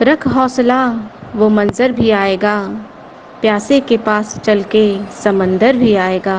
रख हौसला, वो मंजर भी आएगा। प्यासे के पास चल के समंदर भी आएगा।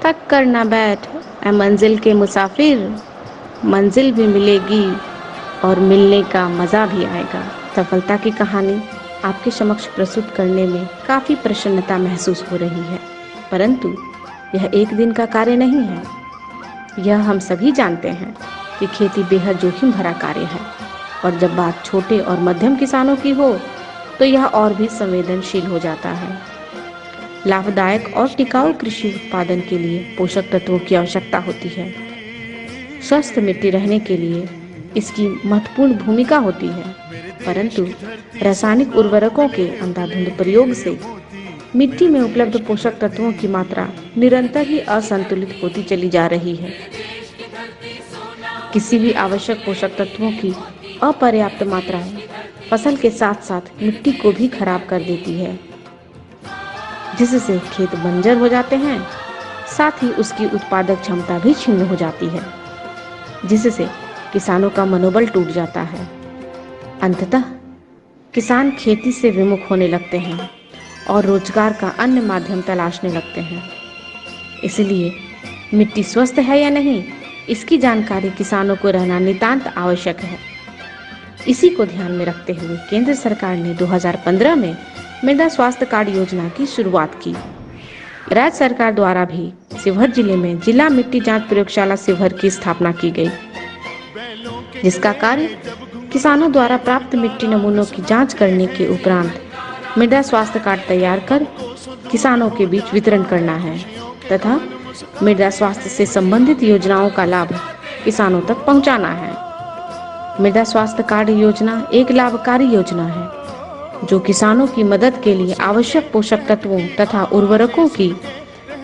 थक कर ना बैठ ऐ मंजिल के मुसाफिर, मंजिल भी मिलेगी और मिलने का मज़ा भी आएगा। सफलता की कहानी आपके समक्ष प्रस्तुत करने में काफ़ी प्रसन्नता महसूस हो रही है, परंतु यह एक दिन का कार्य नहीं है। यह हम सभी जानते हैं कि खेती बेहद जोखिम भरा कार्य है, और जब बात छोटे और मध्यम किसानों की हो तो यह और भी संवेदनशील हो जाता है। लाभदायक और टिकाऊ कृषि उत्पादन के लिए पोषक तत्वों की आवश्यकता होती है। स्वस्थ मिट्टी रहने के लिए इसकी महत्वपूर्ण भूमिका होती है, परंतु रासायनिक उर्वरकों के अंधाधुंध प्रयोग से मिट्टी में उपलब्ध पोषक तत्वों की मात्रा निरंतर ही असंतुलित होती चली जा रही है। किसी भी आवश्यक पोषक तत्वों की अपर्याप्त मात्राएं फसल के साथ साथ मिट्टी को भी खराब कर देती है, जिससे खेत बंजर हो जाते हैं, साथ ही उसकी उत्पादक क्षमता भी क्षीण हो जाती है, जिससे किसानों का मनोबल टूट जाता है। अंततः किसान खेती से विमुख होने लगते हैं और रोजगार का अन्य माध्यम तलाशने लगते हैं। इसलिए मिट्टी स्वस्थ है या नहीं, इसकी जानकारी किसानों को रहना नितांत आवश्यक है। इसी को ध्यान में रखते हुए केंद्र सरकार ने 2015 में मृदा स्वास्थ्य कार्ड योजना की शुरुआत की। राज्य सरकार द्वारा भी शिवहर जिले में जिला मिट्टी जांच प्रयोगशाला शिवहर की स्थापना की गई, जिसका कार्य किसानों द्वारा प्राप्त मिट्टी नमूनों की जांच करने के उपरांत मृदा स्वास्थ्य कार्ड तैयार कर किसानों के बीच वितरण करना है तथा मृदा स्वास्थ्य से संबंधित योजनाओं का लाभ किसानों तक पहुंचाना है। मृदा स्वास्थ्य कार्ड योजना एक लाभकारी योजना है जो किसानों की मदद के लिए आवश्यक पोषक तत्वों तथा उर्वरकों की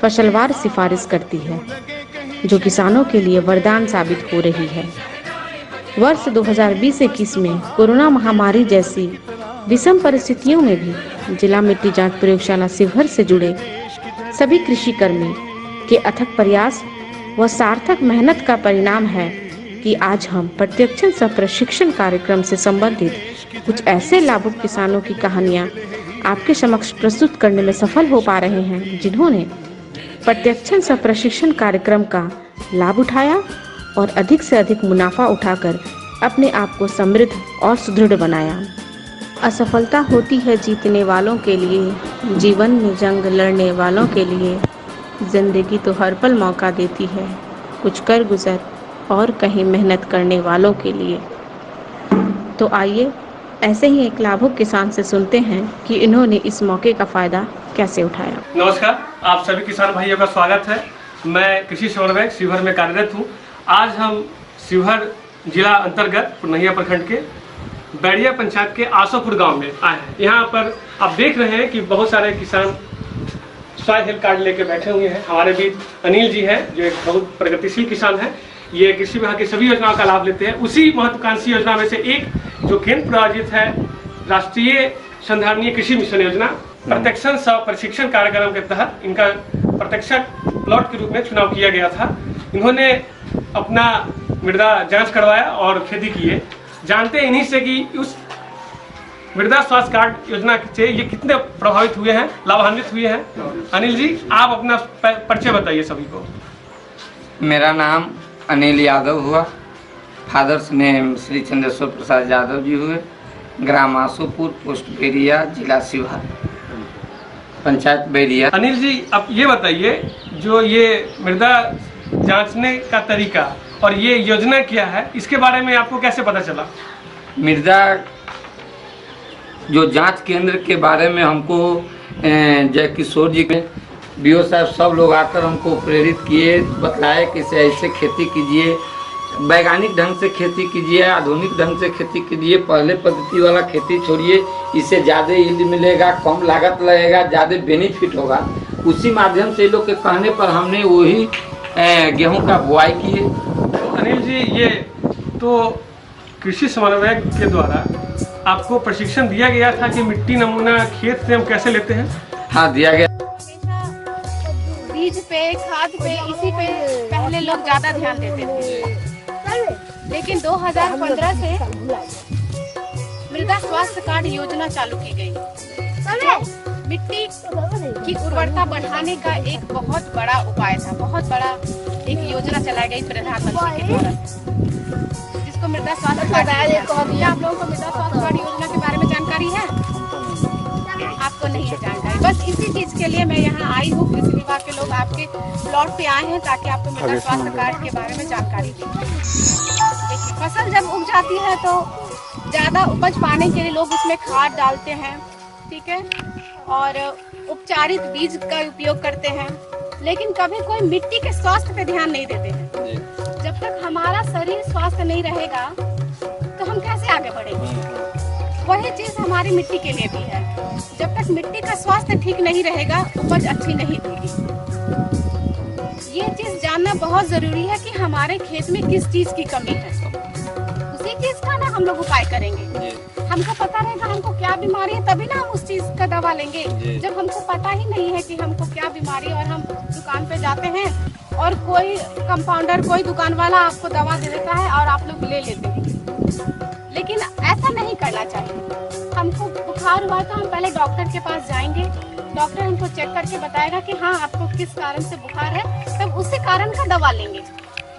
फसलवार सिफारिश करती है, जो किसानों के लिए वरदान साबित हो रही है। वर्ष 2020-21 में कोरोना महामारी जैसी विषम परिस्थितियों में भी जिला मिट्टी जांच प्रयोगशाला शिवहर से जुड़े सभी कृषि कर्मी के अथक प्रयास व सार्थक मेहनत का परिणाम है कि आज हम प्रशिक्षण सह प्रशिक्षण कार्यक्रम से संबंधित कुछ ऐसे लाभुक किसानों की कहानियां आपके समक्ष प्रस्तुत करने में सफल हो पा रहे हैं, जिन्होंने प्रशिक्षण सह प्रशिक्षण कार्यक्रम का लाभ उठाया और अधिक से अधिक मुनाफा उठाकर अपने आप को समृद्ध और सुदृढ़ बनाया। असफलता होती है जीतने वालों के लिए, जीवन में जंग लड़ने वालों के लिए। जिंदगी तो हर पल मौका देती है, कुछ कर गुजर और कहीं मेहनत करने वालों के लिए। तो आइए ऐसे ही एक लाभुक किसान से सुनते हैं कि इन्होंने इस मौके का फायदा कैसे उठाया। नमस्कार, आप सभी किसान भाइयों का स्वागत है। मैं कृषि समन्वयक शिवहर में कार्यरत हूँ। आज हम शिवहर जिला अंतर्गत पुरनहिया प्रखंड के बैड़िया पंचायत के आसोपुर गांव में आए हैं। यहाँ पर आप देख रहे हैं कि बहुत सारे किसान सॉइल हेल्थ कार्ड लेके बैठे हुए हैं। हमारे बीच अनिल जी हैं, जो एक बहुत प्रगतिशील किसान हैं। ये कृषि विभाग की सभी योजनाओं का लाभ लेते हैं। उसी महत्वाकांक्षी योजना में से एक जो केंद्र प्रायोजित है, राष्ट्रीय संधारणीय कृषि मिशन योजना, प्रशिक्षण सह प्रशिक्षण कार्यक्रम के तहत इनका प्रत्यक्षक प्लॉट के रूप में चुनाव किया गया था। इन्होंने अपना मृदा जांच करवाया और खेती की है। जानते हैं इन्हीं से कि उस मृदा स्वास्थ्य कार्ड योजना से ये कितने प्रभावित हुए हैं, लाभान्वित हुए हैं। अनिल जी, आप अपना परिचय बताइए सभी को। मेरा नाम अनिल यादव हुआ। फादर्स नेम श्री चंद्रेश्वर प्रसाद यादव जी हुए। ग्राम आसोपुर, पोस्ट बैरिया, जिला शिवहर, पंचायत बैरिया। अनिल जी, अब ये बताइए, जो ये मृदा जांचने का तरीका और ये योजना क्या है, इसके बारे में आपको कैसे पता चला? मृदा जो जांच केंद्र के बारे में हमको जय किशोर जी के बीओ साहब सब लोग आकर हमको प्रेरित किए, बताए कि ऐसे खेती कीजिए, वैज्ञानिक ढंग से खेती कीजिए, आधुनिक ढंग से खेती कीजिए, पहले पद्धति वाला खेती छोड़िए, इससे ज़्यादा यील्ड मिलेगा, कम लागत लगेगा, ज़्यादा बेनिफिट होगा। उसी माध्यम से लोग के कहने पर हमने वही गेहूं का बुआई किए। अनिल जी, ये तो कृषि समन्वयक के द्वारा आपको प्रशिक्षण दिया गया था कि मिट्टी नमूना खेत से हम कैसे लेते हैं? हाँ, दिया गया। बीज पे, खाद पे, इसी पे पहले लोग ज्यादा ध्यान देते थे, लेकिन 2015 से मृदा स्वास्थ्य कार्ड योजना चालू की गई, जो मिट्टी की उर्वरता बढ़ाने का एक बहुत बड़ा उपाय था, बहुत बड़ा एक योजना चलाई गई प्रधानमंत्री के द्वारा, जिसको मृदा स्वास्थ्य कार्ड। क्या आप लोगों को मृदा स्वास्थ्य कार्ड योजना के बारे में जानकारी है? आपको नहीं है जानकारी। बस इसी चीज के लिए मैं यहाँ आई हूँ, कृषि विभाग के लोग आपके प्लॉट पे आए हैं ताकि आपको मृदा स्वास्थ्य कार्ड के बारे में जानकारी दें। देखिए, फसल जब उग जाती है तो ज्यादा उपज पाने के लिए लोग उसमें खाद डालते हैं, ठीक है, और उपचारित बीज का उपयोग करते हैं, लेकिन कभी कोई मिट्टी के स्वास्थ्य पे ध्यान नहीं देते हैं। जब तक हमारा शरीर स्वस्थ नहीं रहेगा तो हम कैसे आगे बढ़ेंगे? वही चीज हमारी मिट्टी के लिए भी है। जब तक मिट्टी का स्वास्थ्य ठीक नहीं रहेगा, उपज अच्छी नहीं होगी। ये चीज जानना बहुत जरूरी है कि हमारे खेत में किस चीज की कमी है, उसी चीज का ना हम लोग उपाय करेंगे। हमको पता रहेगा हमको क्या बीमारी है, तभी ना हम उस चीज का दवा लेंगे। जब हमको पता ही नहीं है कि हमको क्या बीमारी है और हम दुकान पे जाते हैं और कोई कंपाउंडर, कोई दुकान वाला आपको दवा दे देता है और आप लोग ले लेते हैं, लेकिन ऐसा नहीं करना चाहिए। हमको बुखार हुआ तो हम पहले डॉक्टर के पास जाएंगे, डॉक्टर हमको चेक करके बताएगा कि हाँ आपको किस कारण से बुखार है, तब उसी कारण का दवा लेंगे।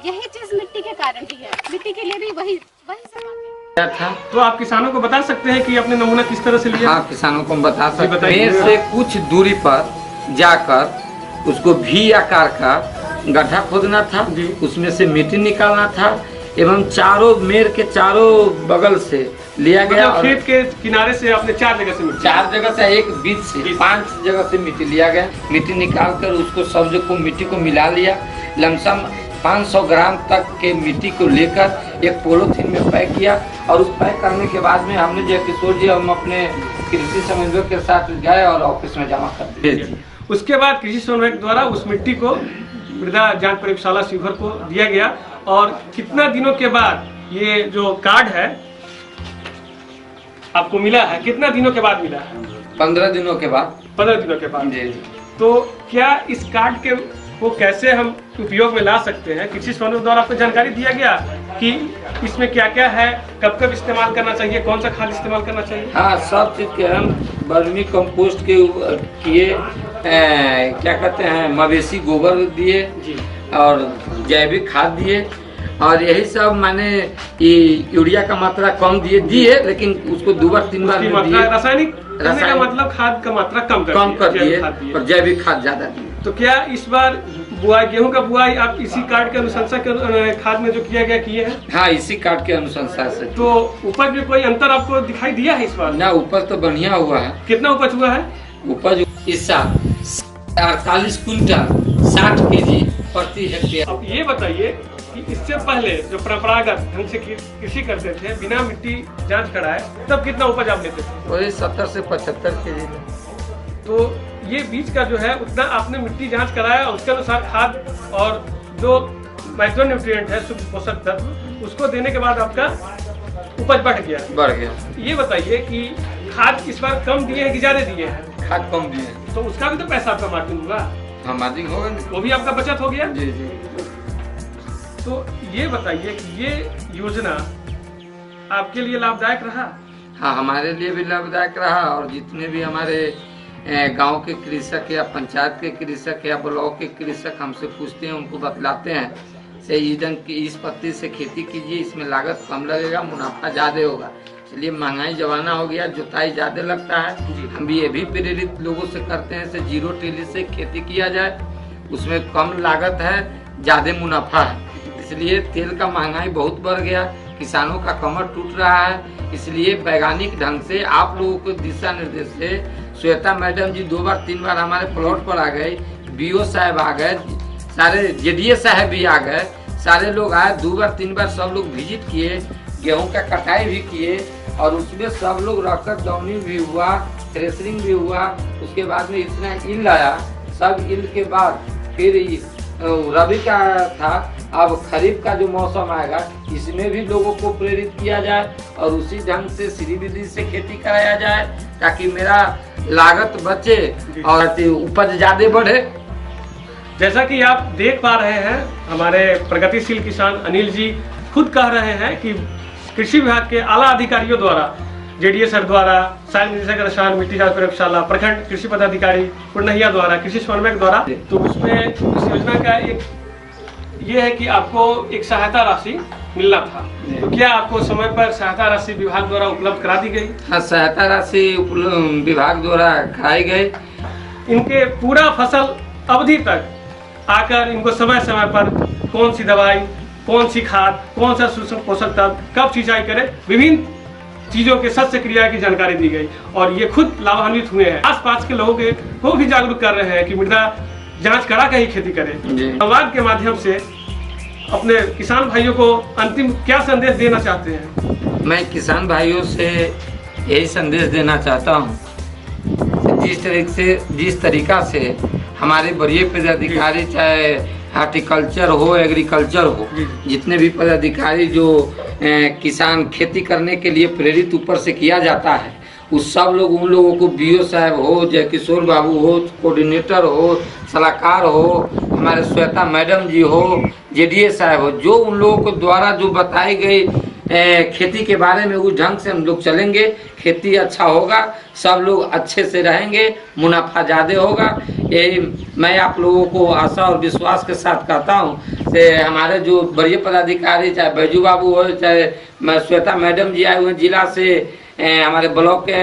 यही चीज मिट्टी के कारण भी है, मिट्टी के लिए भी वही सवाल है। था। तो आप किसानों को बता सकते हैं कि आपने नमूना किस तरह से लिया? हाँ, किसानों को हम बता सकते हैं। बताइए। पेड़ से कुछ दूरी पर जाकर उसको भी आकार का गड्ढा खोदना था, उसमें से मिट्टी निकालना था एवं चारों मेड़ के चारों बगल से लिया गया। मतलब खेत के किनारे से आपने 4 जगह से मिट्टी? 4 जगह से, एक बीच से 5 जगह से मिट्टी लिया गया। मिट्टी निकाल कर उसको सब को मिट्टी को मिला लिया। लमसम 500 ग्राम तक के मिट्टी को लेकर एक पॉलीथीन में पैक किया और उस पैक करने के बाद में हमने जय किशोर जी हम अपने कृषि समन्वयक के साथ गए और ऑफिस में जमा कर दिए। उसके बाद कृषि समन्वयक द्वारा उस मिट्टी को मृदा जांच प्रयोगशाला शिवहर को दिया गया। और कितना दिनों के बाद ये जो कार्ड है आपको मिला है? कितना दिनों के बाद मिला है? 15 दिनों के बाद। 15 दिनों के बाद। जी। तो क्या इस कार्ड के को कैसे हम उपयोग में ला सकते हैं? कृषि समन्वयक द्वारा आपको जानकारी दिया गया कि इसमें क्या क्या है, कब कब इस्तेमाल करना चाहिए, कौन सा खाद इस्तेमाल करना चाहिए? हाँ, सब चीज के हम वर्मी कंपोस्ट के किए, क्या कहते हैं, मवेशी गोबर दिए और जैविक खाद दिए और यही सब माने यूरिया का मात्रा कम दिए लेकिन उसको 2 बार 3 बार दिए। रासायनिक का मतलब खाद का मात्रा कम कर दिए और जैविक खाद ज्यादा दिए। तो क्या इस बार बुआई, गेहूं का बुआई आप इसी कार्ड के अनुशंसा के खाद में जो किया गया किए हैं? हाँ, इसी कार्ड के अनुशंसा से। तो उपज में कोई अंतर आपको दिखाई दिया है इस बार? ना, उपज तो बढ़िया हुआ है। कितना उपज हुआ है? उपज इस साल 48 क्विंटल 60 kg प्रति हेक्टेयर। अब ये बताइए कि इससे पहले जो परंपरागत ढंग से कृषि करते थे बिना मिट्टी जांच कराए, तब कितना उपज आप लेते थे? वही 70 से 75 kg। तो ये बीज का जो है उतना आपने मिट्टी जांच कराया और उसके अनुसार खाद और जो माइक्रो न्यूट्रिएंट है, सूक्ष्म पोषक तत्व, उसको देने के बाद आपका उपज बढ़ गया। ये बताइए कि खाद इस बार कम दिए हैं कि ज्यादा दिए हैं? खाद कम दिए हैं। तो उसका भी तो पैसा आपका मार्जिन हुआ? हाँ, मार्जिन होगा नहीं, वो भी आपका बचत हो गया। जी। तो ये बताइए कि ये योजना आपके लिए लाभदायक रहा? हाँ, हमारे लिए भी लाभदायक रहा और जितने भी हमारे गांव के कृषक या पंचायत के कृषक या ब्लॉक के कृषक हमसे पूछते हैं, उनको बतलाते हैं सही ढंग की इस पत्ती से खेती कीजिए, इसमें लागत कम लगेगा, मुनाफा ज्यादा होगा। इसलिए महंगाई जमाना हो गया, जुताई ज्यादा लगता है। हम भी ये भी प्रेरित लोगों से करते हैं से 0 टिल्ली से खेती किया जाए, उसमें कम लागत है, ज्यादा मुनाफा है। इसलिए तेल का महंगाई बहुत बढ़ गया, किसानों का कमर टूट रहा है। इसलिए वैज्ञानिक ढंग से आप लोगों को दिशा निर्देश से श्वेता मैडम जी 2 बार 3 बार हमारे प्लॉट पर आ गए, बीओ साहब आ गए, सारे जेडीए साहब भी आ गए, सारे लोग आए, 2 बार 3 बार सब लोग विजिट किए, गेहूं का कटाई भी किए और उसमें सब लोग रखकर दौनी भी हुआ, थ्रेसरिंग भी हुआ। उसके बाद में इतना ईल आया, सब ईल के बाद फिर रबी का था, अब खरीफ का जो मौसम आएगा इसमें भी लोगों को प्रेरित किया जाए और उसी ढंग से श्री विधि से खेती कराया जाए ताकि मेरा लागत बचे और उपज ज्यादा बढ़े। जैसा कि आप देख पा रहे हैं, हमारे प्रगतिशील किसान अनिल जी खुद कह रहे हैं कि कृषि विभाग के आला अधिकारियों द्वारा जेडीए सर द्वारा, सहायक निदेशक रसायन मिट्टी जांच प्रयोगशाला, प्रखंड कृषि पदाधिकारी पूर्णहिया द्वारा, कृषि समन्वयक द्वारा, तो उसमें इस योजना का एक ये है कि आपको एक सहायता राशि मिलना था। तो क्या आपको समय पर सहायता राशि विभाग द्वारा उपलब्ध करा दी गई? हाँ, सहायता राशि विभाग द्वारा कराई गई। इनके पूरा फसल अवधि तक आकर इनको समय समय पर कौन सी दवाई, कौन सी खाद, कौन सा सूक्ष्म पोषक तत्व, कब सिंचाई करें, विभिन्न चीजों के शस्य क्रिया की जानकारी दी गई और ये खुद लाभान्वित हुए हैं। आसपास के लोगों को भी जागरूक कर रहे हैं कि मृदा जांच करा के ही खेती करें। संवाद के माध्यम से अपने किसान भाइयों को अंतिम क्या संदेश देना चाहते हैं? मैं किसान भाइयों से यही संदेश देना चाहता हूँ, जिस तरीका से हमारे वरीय पदाधिकारी, चाहे हार्टिकल्चर हो, एग्रीकल्चर हो, जितने भी पदाधिकारी जो किसान खेती करने के लिए प्रेरित ऊपर से किया जाता है, उस सब लोग, उन लोगों को बीओ साहब हो, जय किशोर बाबू हो, कोऑर्डिनेटर हो, सलाहकार हो, हमारे श्वेता मैडम जी हो, जेडीए साहब हो, जो उन लोगों को द्वारा जो बताई गई खेती के बारे में उस ढंग से हम लोग चलेंगे, खेती अच्छा होगा, सब लोग अच्छे से रहेंगे, मुनाफा ज़्यादा होगा। यही मैं आप लोगों को आशा और विश्वास के साथ कहता हूँ से हमारे जो वरीय पदाधिकारी, चाहे बैजू बाबू हो, चाहे श्वेता मैडम जी आए हुए जिला से, हमारे ब्लॉक के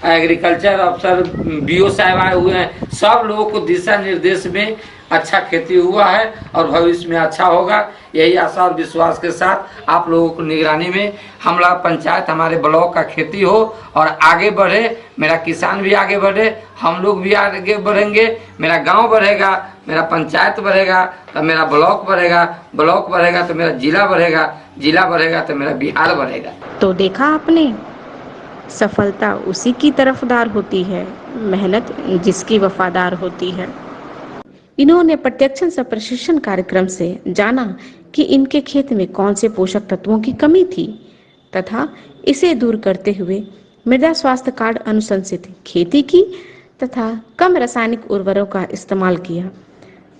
एग्रीकल्चर अफसर बीओ साहब आए हुए हैं, सब लोगों को दिशा निर्देश में अच्छा खेती हुआ है और भविष्य में अच्छा होगा। यही आशा और विश्वास के साथ आप लोगों को निगरानी में हमारा पंचायत, हमारे ब्लॉक का खेती हो और आगे बढ़े, मेरा किसान भी आगे बढ़े, हम लोग भी आगे बढ़ेंगे, मेरा गांव बढ़ेगा, मेरा पंचायत बढ़ेगा तो मेरा ब्लॉक बढ़ेगा, ब्लॉक बढ़ेगा तो मेरा जिला बढ़ेगा, जिला बढ़ेगा तो मेरा बिहार बढ़ेगा। तो देखा आपने, सफलता उसी की तरफदार होती है, मेहनत जिसकी वफादार होती है। इन्होंने प्रत्यक्ष प्रशिक्षण कार्यक्रम से जाना कि इनके खेत में कौन से पोषक तत्वों की कमी थी तथा इसे दूर करते हुए मृदा स्वास्थ्य कार्ड अनुशंसित खेती की तथा कम रासायनिक उर्वरकों का इस्तेमाल किया,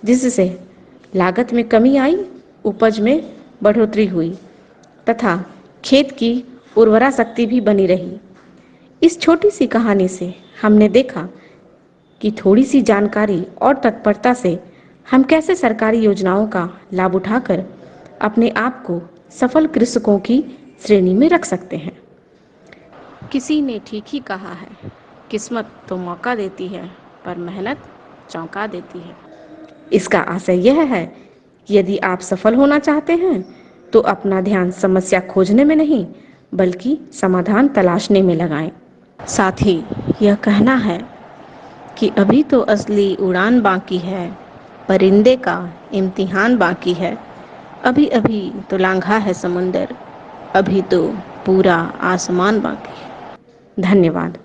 जिससे लागत में कमी आई, उपज में बढ़ोतरी हुई तथा खेत की उर्वरा शक्ति भी बनी रही। इस छोटी सी कहानी से हमने देखा कि थोड़ी सी जानकारी और तत्परता से हम कैसे सरकारी योजनाओं का लाभ उठाकर अपने आप को सफल कृषकों की श्रेणी में रख सकते हैं। किसी ने ठीक ही कहा है, किस्मत तो मौका देती है पर मेहनत चौंका देती है। इसका आशय यह है कि यदि आप सफल होना चाहते हैं तो अपना ध्यान समस्या खोजने में नहीं बल्कि समाधान तलाशने में लगाएं। साथ ही यह कहना है कि अभी तो असली उड़ान बाकी है, परिंदे का इम्तिहान बाकी है, अभी अभी तो लांघा है समुंदर, अभी तो पूरा आसमान बाकी है। धन्यवाद।